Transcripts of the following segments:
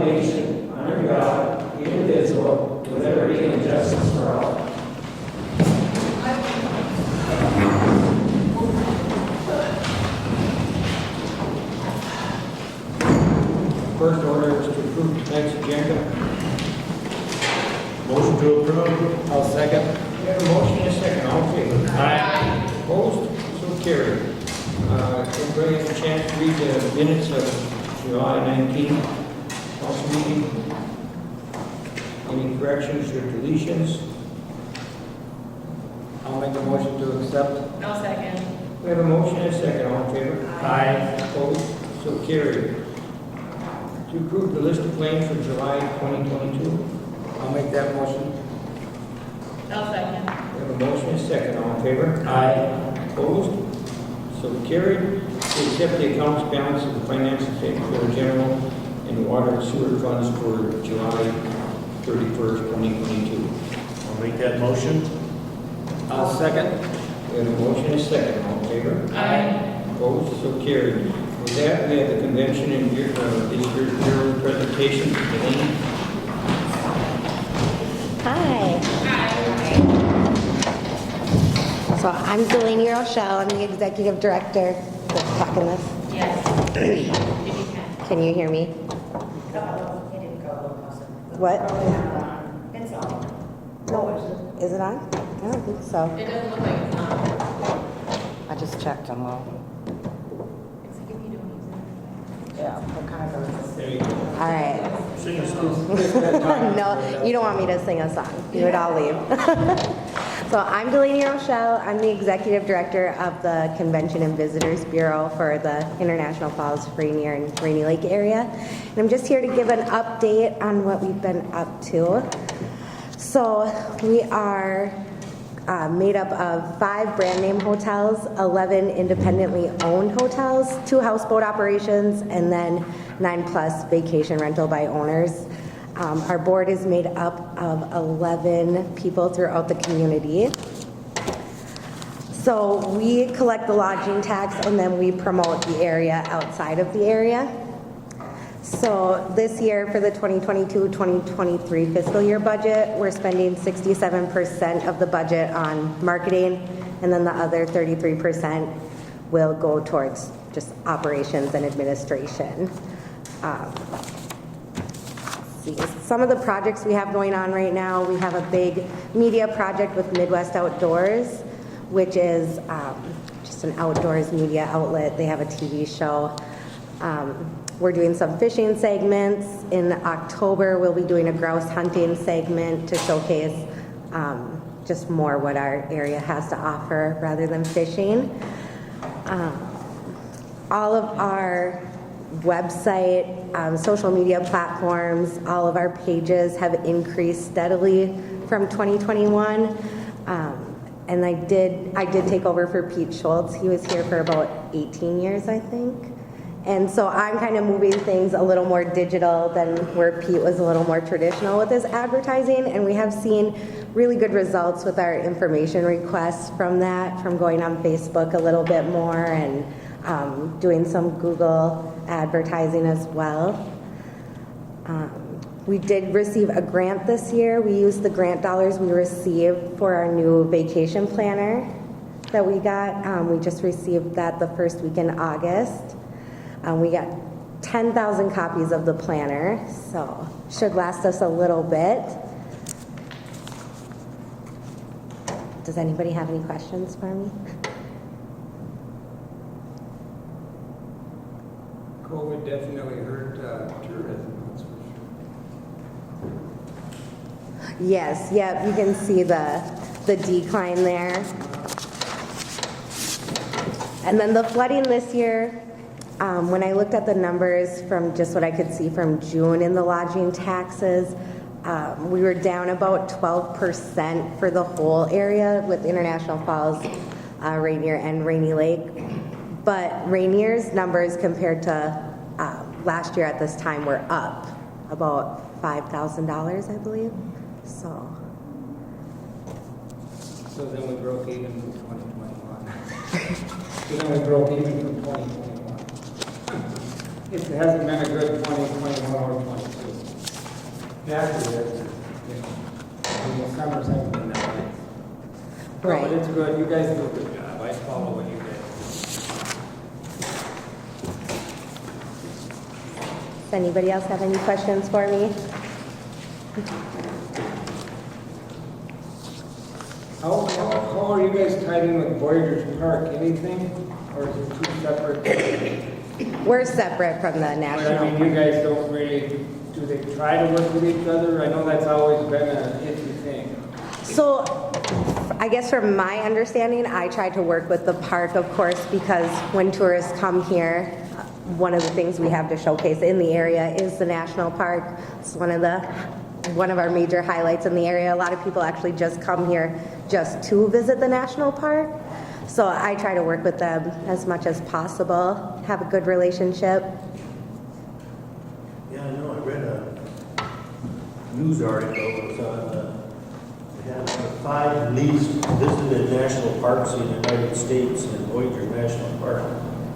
one nation, under God, indivisible, with liberty and justice for all. First order is to approve tonight's agenda. Motion to approve. I'll second. We have a motion and a second. All in favor? Aye. Opposed? So carried. Everybody has a chance to read the minutes of July 19th council meeting. Any corrections or deletions? I'll make a motion to accept. No second. We have a motion and a second. All in favor? Aye. Opposed? So carried. To approve the list of claims for July 2022. I'll make that motion. No second. We have a motion and a second. All in favor? Aye. Opposed? So carried. To accept the accounts balance of the financial statement for the general and water and sewer funds for July 31st, 2022. I'll make that motion. I'll second. We have a motion and a second. All in favor? Aye. Opposed? So carried. With that, we have the convention and this year's bureau presentation. Elaine? Hi. So I'm Delaney Rochelle. I'm the executive director. Let's talk in this. Yes. If you can. Can you hear me? What? It's on. No. Is it on? I don't think so. It doesn't look like it's on. I just checked on low. It's like if you don't use it. Yeah, what kind of There you go. All right. Sing a song. No, you don't want me to sing a song. You would all leave. So I'm Delaney Rochelle. I'm the executive director of the Convention and Visitors Bureau for the International Falls, Ranier, and Rainy Lake area. And I'm just here to give an update on what we've been up to. So we are made up of 5 brand name hotels, 11 independently owned hotels, 2 houseboat operations, and then 9+ vacation rental by owners. Our board is made up of 11 people throughout the community. So we collect the lodging tax and then we promote the area outside of the area. So this year for the 2022-2023 fiscal year budget, we're spending 67% of the budget on marketing, and then the other 33% will go towards just operations and administration. See, some of the projects we have going on right now, we have a big media project with Midwest Outdoors, which is just an outdoors media outlet. They have a TV show. We're doing some fishing segments. In October, we'll be doing a grouse hunting segment to showcase just more what our area has to offer rather than fishing. All of our website, social media platforms, all of our pages have increased steadily from 2021. And I did take over for Pete Schultz. He was here for about 18 years, I think. And so I'm kind of moving things a little more digital than where Pete was a little more traditional with his advertising. And we have seen really good results with our information requests from that, from going on Facebook a little bit more and doing some Google advertising as well. We did receive a grant this year. We used the grant dollars we received for our new vacation planner that we got. We just received that the first week in August. We got 10,000 copies of the planner, so should last us a little bit. Does anybody have any questions for me? COVID definitely hurt tourism, that's for sure. Yes, yep, you can see the decline there. And then the flooding this year, when I looked at the numbers from just what I could see from June in the lodging taxes, we were down about 12% for the whole area with International Falls, Ranier, and Rainy Lake. But Ranier's numbers compared to last year at this time were up about $5,000, I believe. So then we broke even from 2021. So then we broke even from 2021. It hasn't been a good 2021 or 22. After that, in the summers haven't been that nice. No, Right. but it's good, you guys do a good job, I follow what you guys Does anybody else have any questions for me? do. How are you guys tied in with Voyagers Park, anything? Or is it two separate? We're separate from the But I national. mean, you guys don't really, do they try to work with each other? I know that's always been an iffy thing. So, I guess from my understanding, I try to work with the park, of course, because when tourists come here, one of the things we have to showcase in the area is the national park. It's one of our major highlights in the area. A lot of people actually just come here just to visit the national park. So I try to work with them as much as possible, have a good relationship. Yeah, I know, I read a news article, it was on, they had the 5 least visited national parks in the United States, and Voyager National Park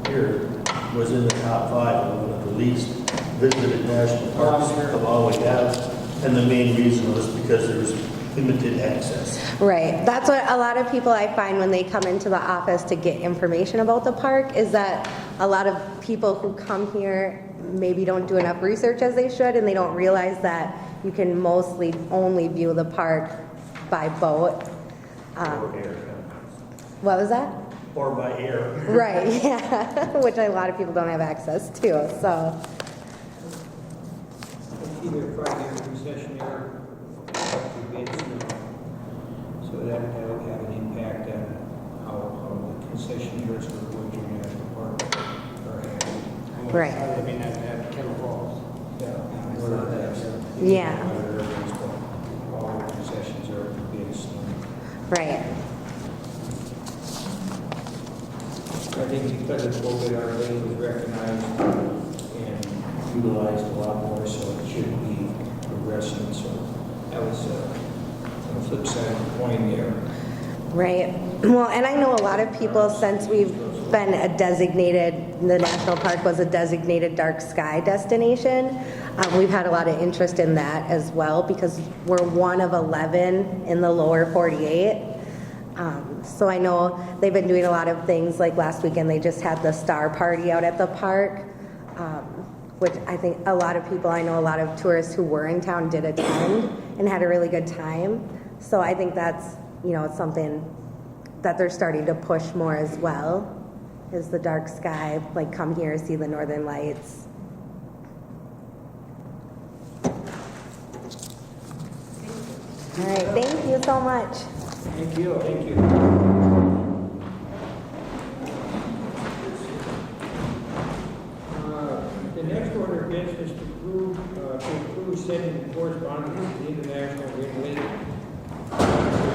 here was in the top 5 of one of the least visited national parks of all we have. And the main reason was because there was limited access. Right. That's what a lot of people I find when they come into the office to get information about the park is that a lot of people who come here maybe don't do enough research as they should, and they don't realize that you can mostly only view the park by boat. Or air. What was that? Or by air. Right, yeah, which a lot of people don't have access to, so. It's either Friday or concessionaire, so that will have an impact on how the concessionaires for Voyager National Park are handled. Right. I mean, at Kettle Falls. Yeah. All the concessions are based on. Right, I think because of COVID, our lane was recognized and utilized a lot more, so it should be progressing. So that was on the flip side of the coin there. right. Well, and I know a lot of people, since we've been the national park was a designated dark sky destination, we've had a lot of interest in that as well because we're one of 11 in the lower 48. So I know they've been doing a lot of things, like last weekend they just had the star party out at the park, which I think a lot of people, I know a lot of tourists who were in town did attend and had a really good time. So I think that's, it's something that they're starting to push more as well, is the dark sky, like come here, see the northern lights. All right, thank you so much. Thank you. Thank you. The next order of business to approve sending correspondence to the International Railway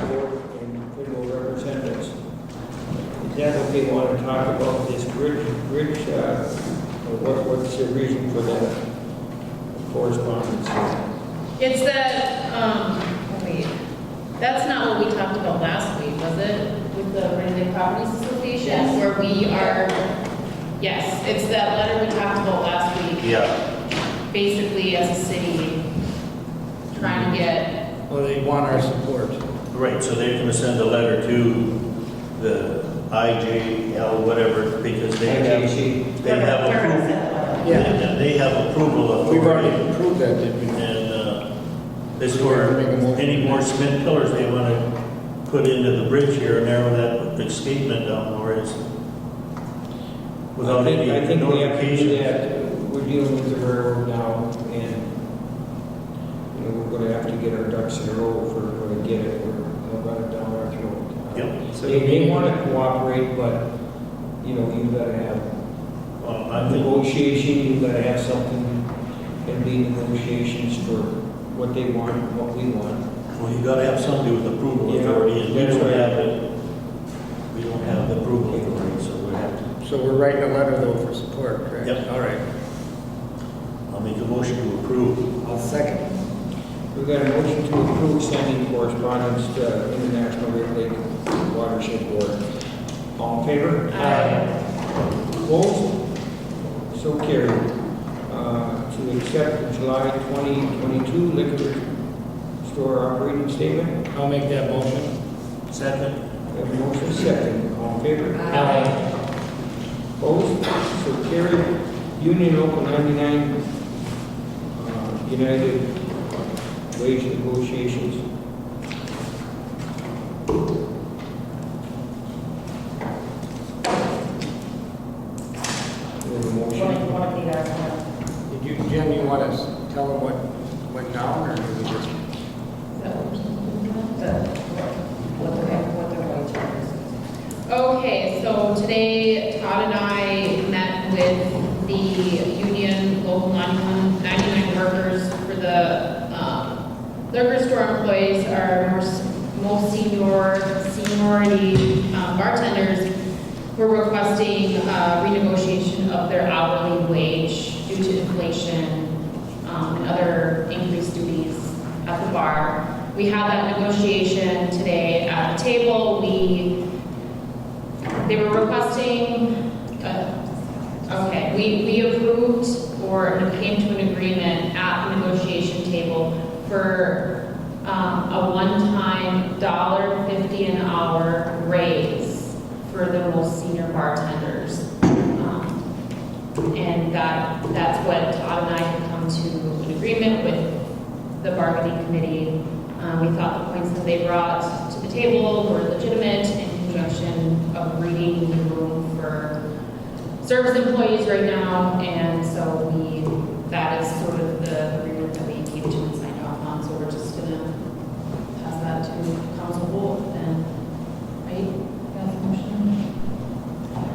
Board and federal representatives. Is that what they want to talk about, this bridge, or what's the reason for that correspondence? It's that, wait, that's not what we talked about last week, was it? With the Ranier Properties Association, Yes. where we are, yes, it's that letter we talked about last week. Yeah. Basically, as a city, trying to get, Well, they want our support. Right, so they're gonna send a letter to the IJL, whatever, because they have approval. Yeah. They have approval of. We've already approved that, didn't we? And, as for any more cement pillars they wanna put into the bridge here and narrow that escapement down more is without any I think we have to do notification. that. We're dealing with the railroad now, and, we're gonna have to get our ducks in a row if we're gonna get it, we'll run it down our throat. Yep. So they wanna cooperate, but, you gotta have I think, negotiation, you gotta have something, and be negotiations for what they want, and what we want. well, you gotta have somebody with approval Yeah, authority, and we that's don't right. have it. We don't have the approval authority, so we have to. So we're writing a letter though for support, correct? Yep. All right. I'll make a motion to approve. I'll second. We've got a motion to approve sending correspondence to International Great Lake Watershed Board. All in favor? Opposed? So carried. to accept the July 2022 liquor store operating statement. I'll make that motion. Second. We have a motion second. All in favor? Aye. Opposed? So carried. Union Local 99, United wage negotiations. We have a motion. One of you guys want Did you, Jen, you want us to tell them what went down, or did we just? what the wage is. Okay, so today Todd and I met with the union local 99 workers for the liquor store employees, our most seniority bartenders were requesting renegotiation of their hourly wage due to inflation and other increased duties at the bar. We had that negotiation today at the table. They were requesting, we approved or came to an agreement at the negotiation table for a one-time $1.50 an hour raise for the most senior bartenders. And that's what Todd and I had come to an agreement with the bargaining committee. We thought the points that they brought to the table were legitimate in conjunction of reading the room for service employees right now, and so that is sort of the agreement that we came to and signed off on, so we're just gonna pass that to council vote and, right? That's the motion.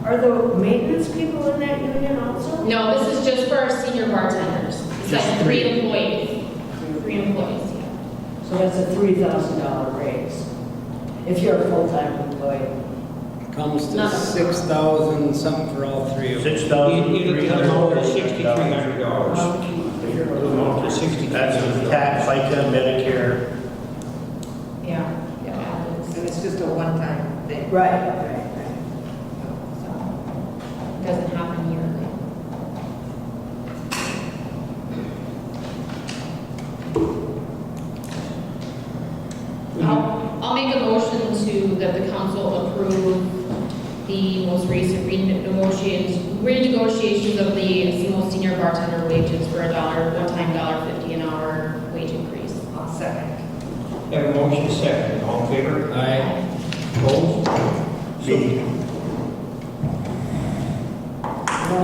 Are the maintenance people in that union also? No, this is just for our senior bartenders. It's like 3 employees. 3 employees, yeah. So that's a $3,000 raise, if you're a full-time employee. Comes to No. 6,000 something for all three of them. It'll amount to $6,300. Okay. It'll amount to $6,300. That's with tax, FICA, Medicare. Yeah, yeah. And it's just a one-time thing. Right. So, it doesn't happen yearly. I'll make a motion that the council approve the most recent renegotiations of the most senior bartender wages for one-time $1.50 an hour wage increase. I'll second. Have a motion second. All in favor? Aye. Opposed? Me. No.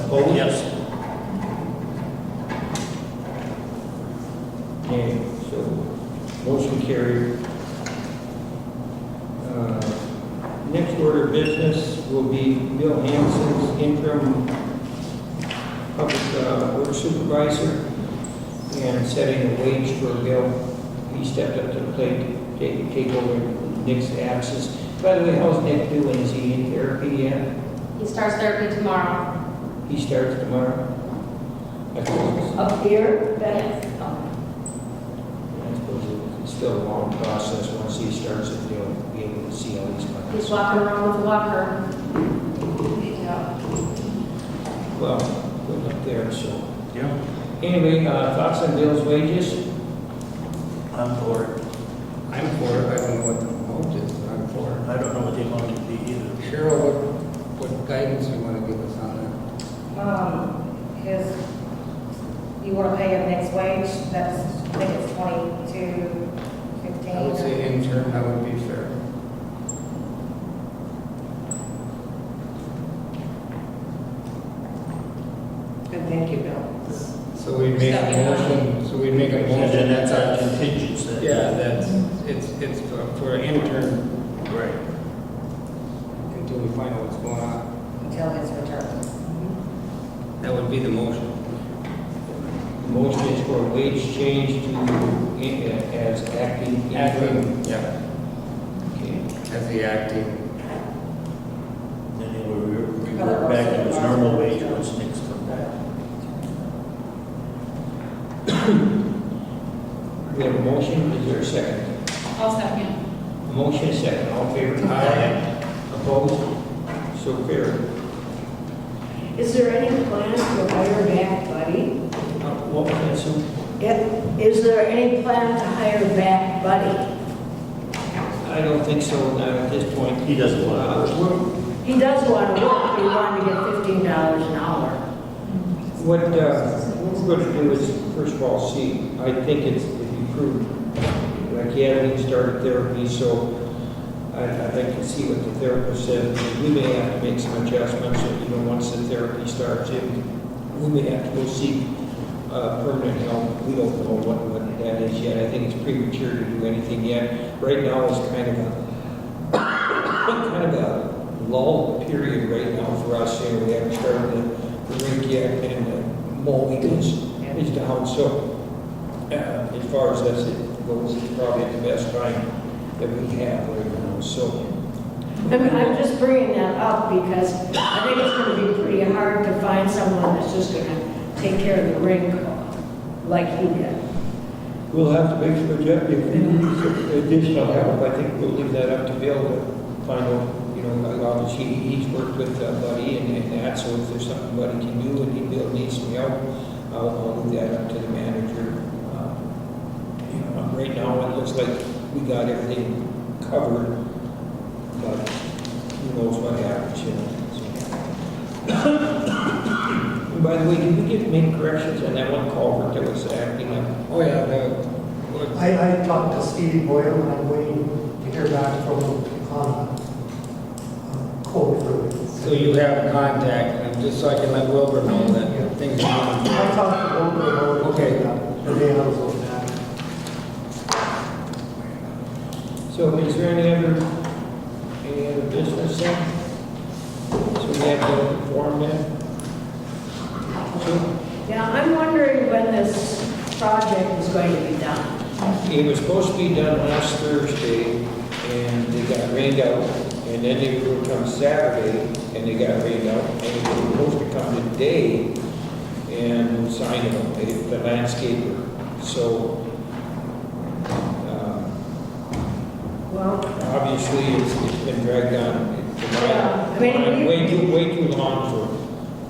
Opposed? Yes. Okay, so motion carried. Next order of business will be Bill Hansen's interim public works supervisor and setting a wage for Bill. He stepped up to the plate to take over Nick's absence. By the way, how's Nick doing? Is he in therapy yet? He starts therapy tomorrow. He starts tomorrow? I suppose Up here, Yes. it's still a long process. Once he starts it, he'll be able to see all these He's plans. walking around with a walker. Well, good luck there, so. Yeah. Anyway, thoughts on Bill's wages? I'm for it. I'm for it. I don't know what the amount is, but I'm for it. I don't know what the amount would be either. Cheryl, what guidance you want to give us on You want to pay him next wage, I think it's that? I would $22.15. say intern, that would be fair. Good, thank you, Bill. So we make a motion, And then that's our contingency. Yeah, it's for an intern Right. until we find out what's going on. Until his return. That would be the motion. The motion is for a wage change to, as acting interim. Acting, yeah, Okay. as the acting. Then he will revert back to his normal wage once Nick's come back. We have a motion, is there a second? I'll second. A motion is second, all in favor? Aye. Opposed? So carried. Is there any plan to hire back Buddy? What was that, Sue? Is there any plan to hire back Buddy? I don't think so, not at this point. He doesn't want to. He does want to work, but he wanted to get $15 an hour. What we're going to do is, first of all, see, I think it's improved. Like, he hasn't even started therapy, so I'd like to see what the therapist says. We may have to make some adjustments, once the therapy starts, we may have to go seek permanent help. We don't know what that is yet. I think it's premature to do anything yet. Right now, it's kind of a lull period right now for us. We haven't started the rink yet, and the mowing is down. So as far as that goes, it's probably the best time that we have right now. So I'm just bringing that up because I think it's going to be pretty hard to find someone that's just going to take care of the rink like he did. we'll have to make some adjustments. If we need some additional help, I think we'll leave that up to Bill to find out. Obviously, he's worked with Buddy and that, so if there's something Buddy can do and Bill needs some help, I'll leave that up to the manager. Right now, it looks like we got everything covered, but who knows what happens, So. And by the way, did we make corrections on that one culvert that was acting up? Oh, yeah, I talked to Stevie Boyle, and I'm waiting to hear back from him on quote for it. so you have contact, and just so I can let Wilbur know that things are I moving. talked to Wilbur about it. Okay. The day I was on that. So is there any other business then? So we have to form that? Yeah, I'm wondering when this project is going to be done. It was supposed to be done last Thursday, and they got rained out, and then they were going to come Saturday, and they got rained out, and they were supposed to come today and sign it, the landscaper. So, Well, obviously, it's been dragged on. Yeah, I mean, Way too long for.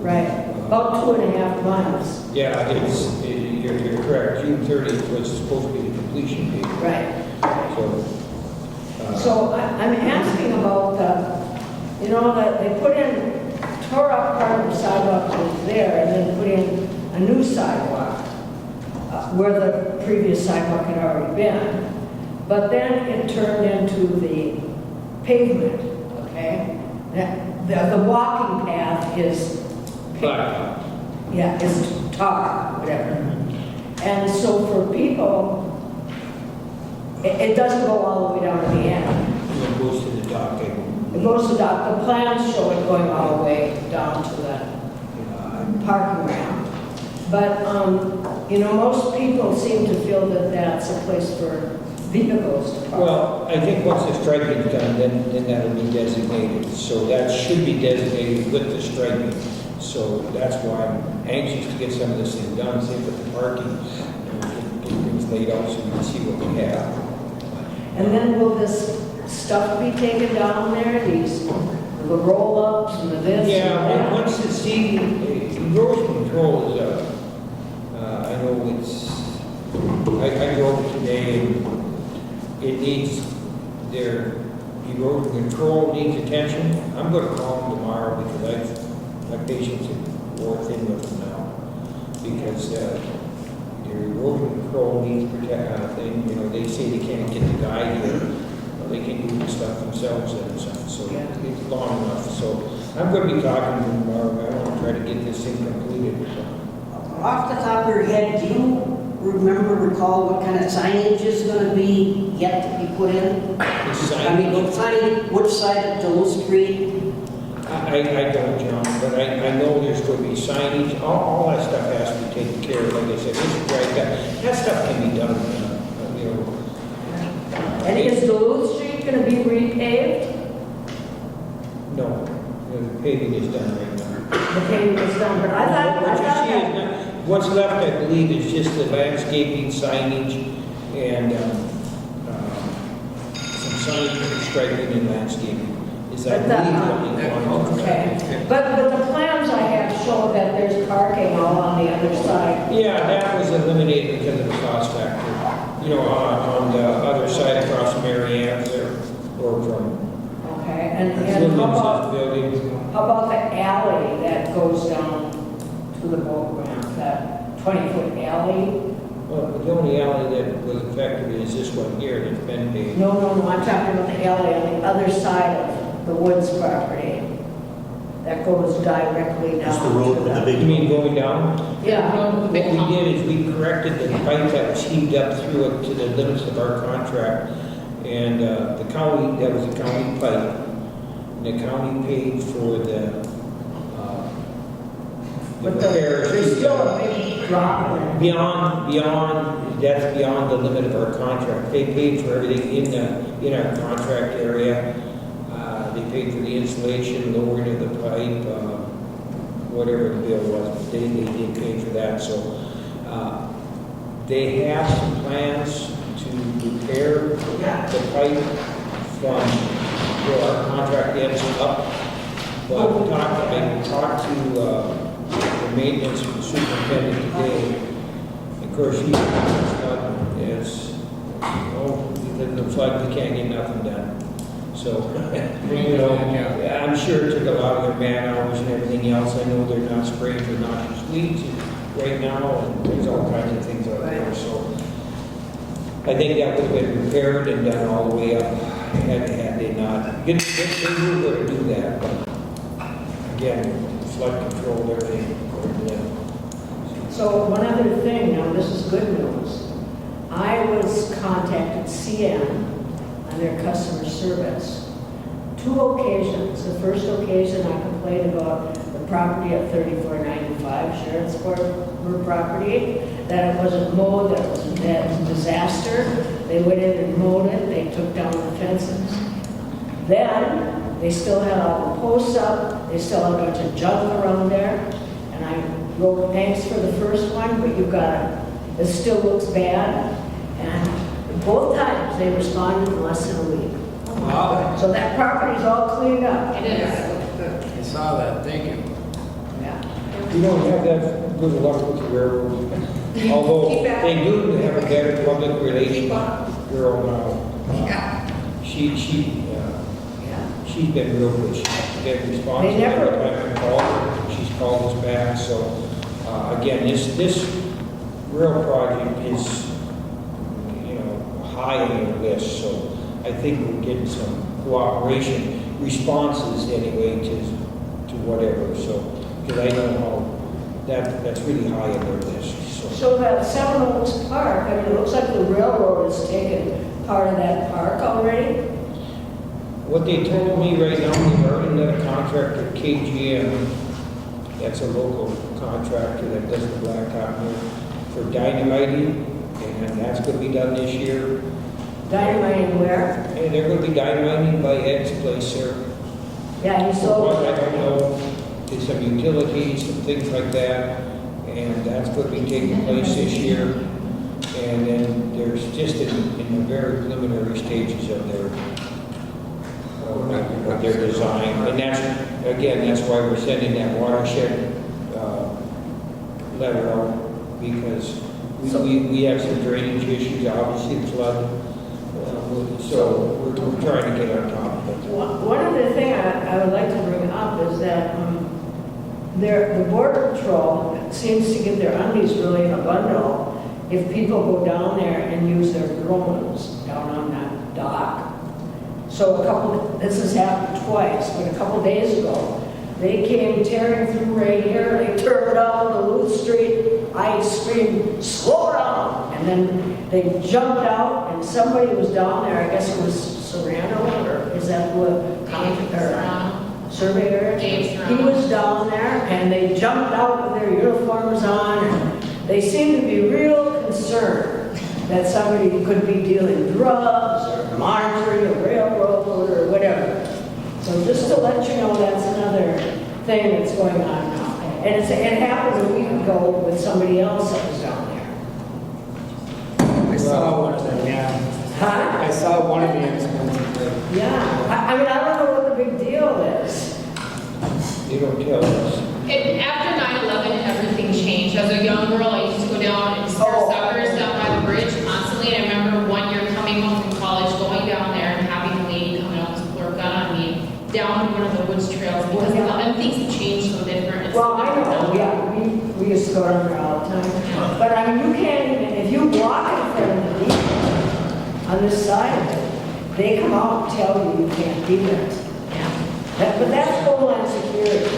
right, about 2.5 months. Yeah, you're correct. June 30th was supposed to be the completion date. Right. So, So I'm asking about that they tore up part of the sidewalk that was there and then put in a new sidewalk where the previous sidewalk had already been. But then it turned into the pavement, okay? The walking path is, but, is tar, whatever. And so for people, it doesn't go all the way down to the end. it goes to the dock. It goes to the plans show it going all the way down to the parking ramp. But, most people seem to feel that that's a place for vehicles to park. Well, I think once the striping is done, then that'll be designated. So that should be designated with the striping. So that's why I'm anxious to get some of this thing done, same with the parking, get things laid out so we can see what we have. And then will this stuff be taken down there, the roll-ups and the this and Yeah, that? once the erosion control is, I know I drove it today and it needs, their erosion control needs attention. I'm going to call them tomorrow because my patients are more thin with them now. Because their erosion control needs thing, they say they can't get the guy here. They can do the stuff themselves and stuff, so it's long enough. So I'm going to be talking to them tomorrow. I want to try to get this thing completed. Off the top of your head, do you recall what kind of signage is going to be yet to be put in? Which side of Duluth Street? I don't, John, but I know there's going to be signage. All that stuff has to be taken care of. Like I said, this is right. That stuff can be done, And is Duluth Street going to be repaved? No, the paving is done right now. The paving is done, but I thought What you see that. is not, what's left, I believe, is just the landscaping, signage, and some signage, striping, and landscaping. Is that But what we want? Okay, but the plans I have show that there's parking all all on the other side. Yeah, that was eliminated because of the cost factor. You know, on the other side across from Ranier there, or from Okay, and Williams' how about the alley that goes down to the boat ramp, that 20-foot alley? Well, the only alley that was affected is this one here that's been paved. No, I'm talking about the alley on the other side of the Woods property that goes directly down. That's the road to with the big. You mean going down? Yeah, What we did is we corrected the pipe that was heaved up through it to the limits of our contract. And the county, that was a county pipe. And the county paid for the but repairs. there's still a big drop in it. That's beyond the limit of our contract. They paid for everything in our contract area. They paid for the installation, lowering of the pipe, whatever the bill was, but they did pay for that. So they have some plans to repair the pipe from where our contract ends up. But I talked to the maintenance superintendent today. Of course, he's not as, because of the flood, we can't get nothing done. So, you know, I'm sure it took a lot of their man hours and everything else. I know they're not spraying for noxious weeds right now, and there's all kinds of things out there. So, I think that would have been repaired and done all the way up had they not. They knew where to do that, but again, flood control, everything. So one other thing, now this is good news. I was contacted CN on their customer service. 2 occasions. The first occasion I complained about the property at 3495 Sharonsport property, that it wasn't mowed, that it was a disaster. They went in and mowed it, they took down the fences. Then, they still had all the posts up, they still had a bunch of junk around there, and I wrote thanks for the first one, but you got it still looks bad, and both times they responded in less than a week. Wow. So that property's all cleaned up. It is. I saw that, thank you. Yeah. You don't have that good luck with the railroad. Although they do have a better public relations girl now. Yeah. She's been real good. She's been responsive They never- every time I called her. She's called us back. So again, this rail project is, you know, high on the list. So I think we're getting some cooperation responses anyway to whatever. So because I know how that's really high on their list. So that Seven Oaks Park, I mean, it looks like the railroad has taken part of that park already. What they told me right now, they've already let a contractor, KGM, that's a local contractor that does the blacktop here, for dynamiting, and that's going to be done this year. Dynamiting where? And they're going to be dynamiting by Ed's place there. Yeah, he For sold. what, I don't know, there's some utilities, some things like that, and that's going to be taking place this year. And then there's just in the very preliminary stages of their design. And that's, again, that's why we're sending that watershed letter out, because we have some drainage issues, obviously the flood. So we're trying to get on top of it. One other thing I would like to bring up is that the Border Patrol seems to get their undies really in a bundle if people go down there and use their drones down on that dock. So this has happened twice, but a couple days ago, they came tearing through Ranier, they turned down Duluth Street, I screamed, slow down! And then they jumped out, and somebody was down there, I guess it was Serrano, or is that what? Surveyor? Dave Serrano. He was down there, and they jumped out with their uniforms on, and they seemed to be real concerned that somebody could be dealing drugs, or monitoring a railroad, or whatever. So just to let you know, that's another thing that's going on now. And it happened a week ago with somebody else that was down there. I saw one of them, yeah. Huh? I saw one of the incidents. Yeah. I mean, I don't know what the big deal is. They don't tell us. After 9/11, everything changed as a young girl, I used to go down and start suckers down by the bridge constantly. And I remember one year coming home from college, going down there and having a lady come out and pull her gun on me down one of the woods trails because and things have changed so different. It's Well, so I different know, now. yeah, we used to go down there all the time. But I mean, you can't even, if you walk in front of the people on this side, they come out and tell you you can't be there. But that's Homeland Security.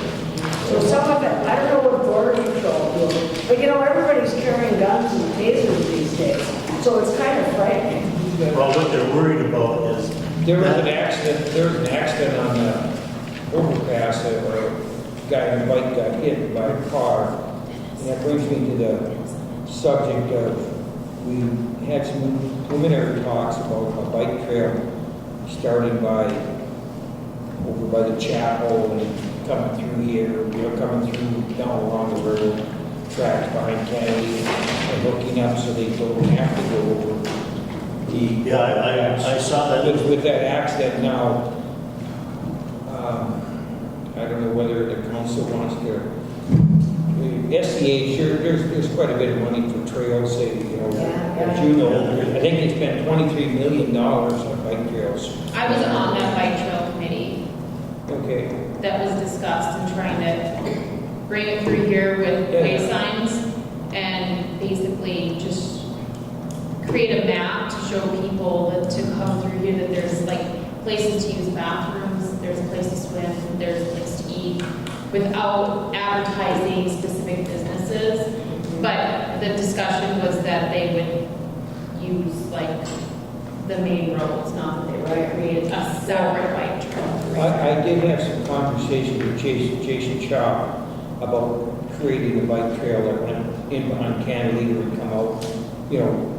So some of it, I don't know what Border Patrol do, but you know, everybody's carrying guns and tasers these days. So it's kind of frightening. Well, what they're worried about is. There was an accident on the overpass where a guy on a bike got hit by a car. And that brings me to the subject of, we had some preliminary talks about a bike trail starting over by the chapel and coming through here, coming through down along the road, tracks behind Kennedy, and hooking up so they don't have to go over the. Yeah, I saw that. With that accident now, I don't know whether the council wants to, the SCA, sure, there's quite a bit of money for trails, as you know, I think they spent $23 million on bike trails. I was on that bike trail committee Okay. that was discussed and trying to bring it through here with way signs and basically just create a map to show people that to come through here that there's like places to use bathrooms, there's a place to swim, there's a place to eat without advertising specific businesses. But the discussion was that they would use like the main roads, not that they would create a separate bike trail. I did have some conversation with Jason Shaw about creating a bike trail that went in behind Cantilever and come out,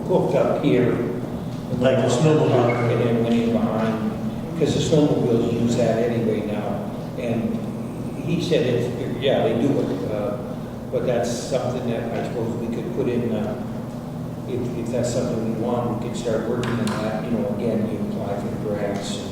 hooked up here. Like a snowmobile. And then went in behind, because the snowmobiles use that anyway now. And he said, they do it, but that's something that I suppose we could put in, if that's something we want, we could start working on that. Again, you apply for the grants.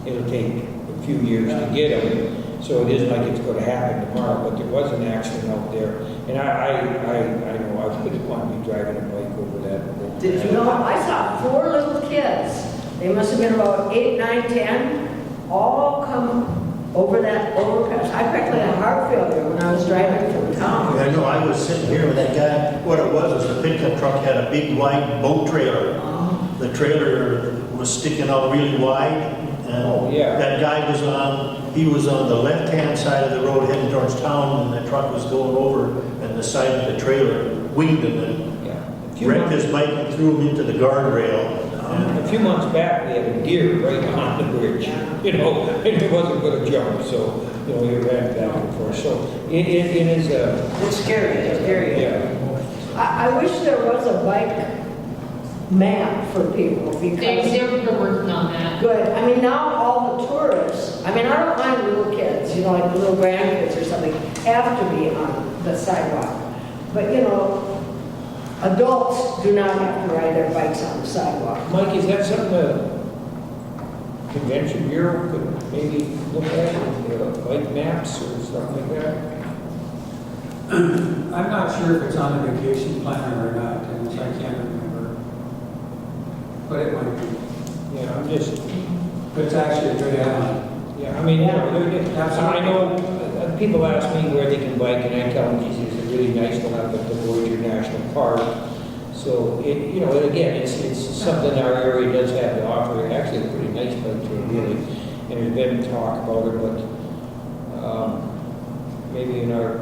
It'll take a few years to get them, so it isn't like it's going to happen tomorrow, but there was an accident out there. And I know I wouldn't want to be driving a bike over that. Did you know, I saw 4 little kids, they must have been about 8, 9, 10, all come over that overpass. I practically had heart failure when I was driving from town. I know, I was sitting here with that guy, what it was the pickup truck had a big wide boat trailer. The trailer was sticking out really wide, and that guy was on the left-hand side of the road heading towards town, and the truck was going over, and the side of the trailer winged him and wrecked his bike and threw him into the guardrail. A few months back, we had a deer right on the bridge, and it wasn't going to jump, so, he ran back and forth. So it is It's scary, it's scary. Yeah. I wish there was a bike map for people because. They were working on that. Good. I mean, now all the tourists, I don't mind little kids, like little grandkids or something, have to be on the sidewalk. But, adults do not have to ride their bikes on the sidewalk. Mike, is that something the Convention Bureau could maybe look at, bike maps or something like that? I'm not sure if it's on the vacation planner or not, and I can't remember. But it might be. Yeah, But it's actually a good add-on. Yeah, I know people ask me where they can bike, and I tell them, geez, it's really nice to have the Voyager National Park. So, and again, it's something our area does have to offer. Actually, a pretty nice bike trail, really. And there's been talk about it, but maybe in our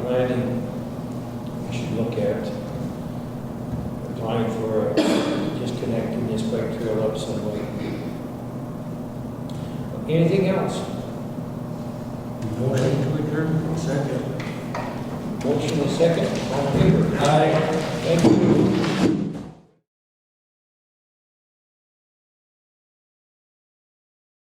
planning, we should look at applying for just connecting this bike trail up some way. Anything else? Motion to adjourn. Second. Motion is second. All in favor? Aye. Thank you.